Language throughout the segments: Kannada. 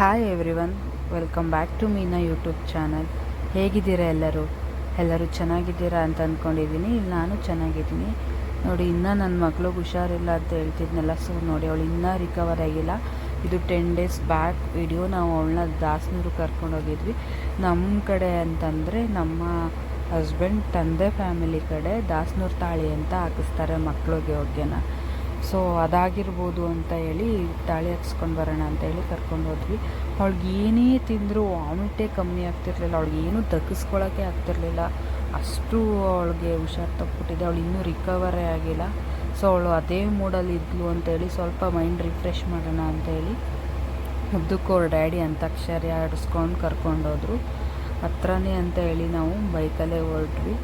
Hi everyone, welcome back to Meena YouTube channel. ಹೇಗಿದ್ದೀರಾ ಎಲ್ಲರೂ ಚೆನ್ನಾಗಿದ್ದೀರಾ ಅಂತ ಅಂದ್ಕೊಂಡಿದ್ದೀನಿ. ಇಲ್ಲಿ ನಾನು ಚೆನ್ನಾಗಿದ್ದೀನಿ ನೋಡಿ. ಇನ್ನೂ ನನ್ನ ಮಗಳಿಗೆ ಹುಷಾರಿಲ್ಲ ಅಂತ ಹೇಳ್ತಿದ್ನಲ್ಲ, ಸೊ ನೋಡಿ ಅವಳು ಇನ್ನೂ ರಿಕವರ್ ಆಗಿಲ್ಲ. ಇದು 10 days ಬ್ಯಾಕ್ ವಿಡಿಯೋ. ನಾವು ಅವಳನ್ನ ದಾಸನೂರು ಕರ್ಕೊಂಡೋಗಿದ್ವಿ. ನಮ್ಮ ಕಡೆ ಅಂತಂದರೆ ನಮ್ಮ ಹಸ್ಬೆಂಡ್ ತಂದೆ ಫ್ಯಾಮಿಲಿ ಕಡೆ ದಾಸನೂರು ತಾಳಿ ಅಂತ ಹಾಕಿಸ್ತಾರೆ ಮಕ್ಕಳಿಗೆ ಒಗ್ಗೆನ. ಸೊ ಅದಾಗಿರ್ಬೋದು ಅಂತ ಹೇಳಿ ತಾಳಿ ಹಾಕ್ಸ್ಕೊಂಡು ಬರೋಣ ಅಂತ ಹೇಳಿ ಕರ್ಕೊಂಡು ಹೋದ್ವಿ. ಅವಳಿಗೆ ಏನೇ ತಿಂದರೂ ವಾಮಿಟೇ ಕಮ್ಮಿ ಆಗ್ತಿರ್ಲಿಲ್ಲ, ಅವಳಿಗೆ ಏನೂ ದಕ್ಕಿಸ್ಕೊಳ್ಳೋಕ್ಕೆ ಆಗ್ತಿರ್ಲಿಲ್ಲ. ಅಷ್ಟು ಅವಳಿಗೆ ಹುಷಾರು ತಪ್ಪಿಬಿಟ್ಟಿದೆ. ಅವಳು ಇನ್ನೂ ರಿಕವರೇ ಆಗಿಲ್ಲ. ಸೊ ಅವಳು ಅದೇ ಮೂಡಲ್ಲಿ ಇದ್ಲು ಅಂತೇಳಿ ಸ್ವಲ್ಪ ಮೈಂಡ್ ರಿಫ್ರೆಶ್ ಮಾಡೋಣ ಅಂತೇಳಿ ಮುದ್ದಕ್ಕೆ ಅವ್ರ ಡ್ಯಾಡಿ ಅಂತಾಕ್ಷರಿ ಆಡಿಸ್ಕೊಂಡು ಕರ್ಕೊಂಡೋದ್ರು. ಹತ್ರನೇ ಅಂತ ಹೇಳಿ ನಾವು ಬೈಕಲ್ಲೇ ಹೊರಟ್ವಿ.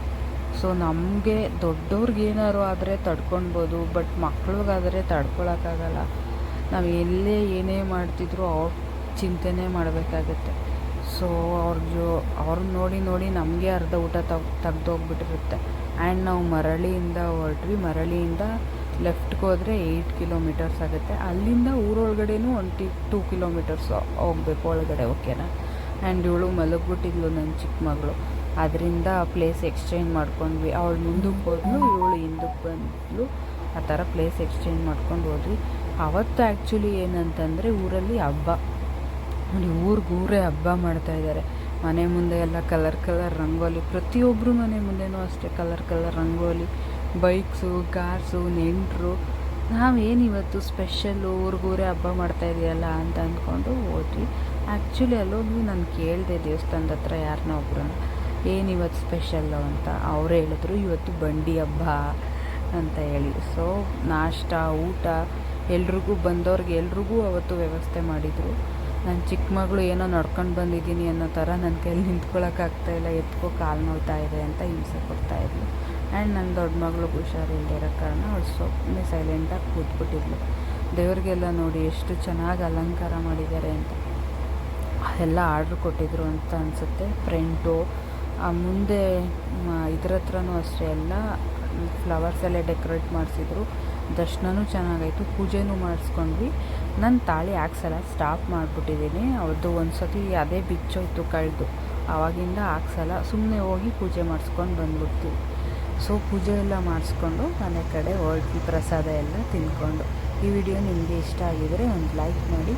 ಸೊ ನಮಗೆ ದೊಡ್ಡವ್ರಿಗೆ ಏನಾರು ಆದರೆ ತಡ್ಕೊಳ್ಬೋದು, ಬಟ್ ಮಕ್ಳಿಗಾದರೆ ತಡ್ಕೊಳಕ್ಕಾಗಲ್ಲ. ನಾವು ಎಲ್ಲೇ ಏನೇ ಮಾಡ್ತಿದ್ರು ಅವ್ರ ಚಿಂತೆನೇ ಮಾಡಬೇಕಾಗತ್ತೆ. ಸೊ ಅವ್ರನ್ನ ನೋಡಿ ನಮಗೆ ಅರ್ಧ ಊಟ ತೆಗ್ದೋಗ್ಬಿಟ್ಟಿರುತ್ತೆ. ಆ್ಯಂಡ್ ನಾವು ಮರಳಿಯಿಂದ ಹೊರಟ್ವಿ. ಮರಳಿಯಿಂದ ಲೆಫ್ಟ್ಗೆ ಹೋದರೆ 8 kilometers ಆಗುತ್ತೆ. ಅಲ್ಲಿಂದ ಊರೊಳಗಡೆನೂ 2 kilometers ಹೋಗ್ಬೇಕು ಒಳಗಡೆ, ಓಕೆನಾ. ಆ್ಯಂಡ್ ಇವಳು ಮಲಗಿಬಿಟ್ಟಿದ್ಲು ನನ್ನ ಚಿಕ್ಕ ಮಗಳು. ಅದರಿಂದ ಪ್ಲೇಸ್ ಎಕ್ಸ್ಚೇಂಜ್ ಮಾಡ್ಕೊಂಡ್ವಿ. ಅವಳು ಮುಂದಕ್ಕೆ ಹೋದ್ಲು, ಇವಳು ಹಿಂದಕ್ಕೆ ಬಂದಳು. ಆ ಥರ ಪ್ಲೇಸ್ ಎಕ್ಸ್ಚೇಂಜ್ ಮಾಡ್ಕೊಂಡು ಹೋದ್ವಿ. ಅವತ್ತು ಆ್ಯಕ್ಚುಲಿ ಏನಂತಂದರೆ ಊರಲ್ಲಿ ಹಬ್ಬ ನೋಡಿ, ಊರೇ ಹಬ್ಬ ಮಾಡ್ತಾಯಿದ್ದಾರೆ. ಮನೆ ಮುಂದೆ ಎಲ್ಲ ಕಲರ್ ರಂಗೋಲಿ, ಪ್ರತಿಯೊಬ್ಬರು ಮನೆ ಮುಂದೆನೂ ಅಷ್ಟೇ ಕಲರ್ ರಂಗೋಲಿ, ಬೈಕ್ಸು, ಕಾರ್ಸು, ನೆಂಟರು. ನಾವೇನಿವತ್ತು ಸ್ಪೆಷಲ್ಲು ಊರೇ ಹಬ್ಬ ಮಾಡ್ತಾಯಿದೆಯಲ್ಲ ಅಂತ ಅಂದ್ಕೊಂಡು ಹೋದ್ವಿ. ಆ್ಯಕ್ಚುಲಿ ಅಲ್ಲೋಗಿ ನಾನು ಕೇಳಿದೆ ದೇವಸ್ಥಾನದ ಹತ್ರ ಯಾರನ್ನ ಒಬ್ಬರನ್ನ, ಏನಿವತ್ತು ಸ್ಪೆಷಲ್ಲು ಅಂತ. ಅವರೇ ಹೇಳಿದ್ರು ಇವತ್ತು ಬಂಡಿ ಹಬ್ಬ ಅಂತ ಹೇಳಿ. ಸೊ ನಾಷ್ಟ ಊಟ ಎಲ್ರಿಗೂ ಬಂದವ್ರಿಗೆ ಎಲ್ರಿಗೂ ಅವತ್ತು ವ್ಯವಸ್ಥೆ ಮಾಡಿದರು. ನನ್ನ ಚಿಕ್ಕ ಮಗಳು ಏನೋ ನಡ್ಕೊಂಡು ಬಂದಿದ್ದೀನಿ ಅನ್ನೋ ಥರ ನನ್ನ ಕೈಲಿ ನಿಂತ್ಕೊಳ್ಳೋಕ್ಕಾಗ್ತಾಯಿಲ್ಲ, ಎತ್ಕೋ ಕಾಲು ನೋವ್ತಾ ಇದೆ ಅಂತ ಹಿಂಸೆ ಕೊಡ್ತಾಯಿದ್ಲು. ಆ್ಯಂಡ್ ನನ್ನ ದೊಡ್ಡ ಮಗಳಿಗೆ ಹುಷಾರಿಲ್ಲದೆ ಇರೋ ಕಾರಣ ಅವಳು ಸ್ವಪ್ನೆ ಸೈಲೆಂಟಾಗಿ ಕೂತ್ಬಿಟ್ಟಿದ್ಲು. ದೇವ್ರಿಗೆಲ್ಲ ನೋಡಿ ಎಷ್ಟು ಚೆನ್ನಾಗಿ ಅಲಂಕಾರ ಮಾಡಿದ್ದಾರೆ ಅಂತ. ಎಲ್ಲ ಆರ್ಡ್ರ್ ಕೊಟ್ಟಿದ್ರು ಅಂತ ಅನಿಸುತ್ತೆ. ಫ್ರಂಟು ಮುಂದೆ ಇದ್ರ ಹತ್ರನೂ ಅಷ್ಟೇ ಎಲ್ಲ ಫ್ಲವರ್ಸಲ್ಲೇ ಡೆಕೋರೇಟ್ ಮಾಡಿಸಿದ್ರು. ದರ್ಶನವೂ ಚೆನ್ನಾಗಾಯಿತು, ಪೂಜೆನೂ ಮಾಡಿಸ್ಕೊಂಡ್ವಿ. ನನ್ನ ತಾಳಿ ಹಾಕ್ಸಲ್ಲ, ಸ್ಟಾಪ್ ಮಾಡಿಬಿಟ್ಟಿದ್ದೀನಿ. ಅವ್ರದ್ದು ಒಂದು ಸತಿ ಅದೇ ಬಿಚ್ಚೋಯ್ತು ಕಳೆದು, ಆವಾಗಿಂದ ಹಾಕ್ಸಲ್ಲ. ಸುಮ್ಮನೆ ಹೋಗಿ ಪೂಜೆ ಮಾಡಿಸ್ಕೊಂಡು ಬಂದ್ಬಿಡ್ತೀವಿ. ಸೊ ಪೂಜೆ ಎಲ್ಲ ಮಾಡಿಸ್ಕೊಂಡು ಮನೆ ಕಡೆ ಹೊರಟ್ವಿ, ಪ್ರಸಾದ ಎಲ್ಲ ತಿಂದ್ಕೊಂಡು. ಈ ವಿಡಿಯೋ ನಿಮಗೆ ಇಷ್ಟ ಆಗಿದರೆ ಒಂದು ಲೈಕ್ ಮಾಡಿ.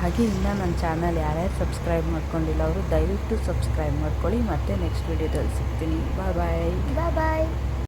ಹಾಗೆ ಇನ್ನೂ ನನ್ನ ಚಾನಲ್ ಯಾರ್ಯಾರು ಸಬ್ಸ್ಕ್ರೈಬ್ ಮಾಡ್ಕೊಂಡಿಲ್ಲ ಅವರು ದಯವಿಟ್ಟು ಸಬ್ಸ್ಕ್ರೈಬ್ ಮಾಡ್ಕೊಳ್ಳಿ. ಮತ್ತೆ ನೆಕ್ಸ್ಟ್ ವಿಡಿಯೋದಲ್ಲಿ ಸಿಗ್ತೀನಿ. ಬಾಯ್.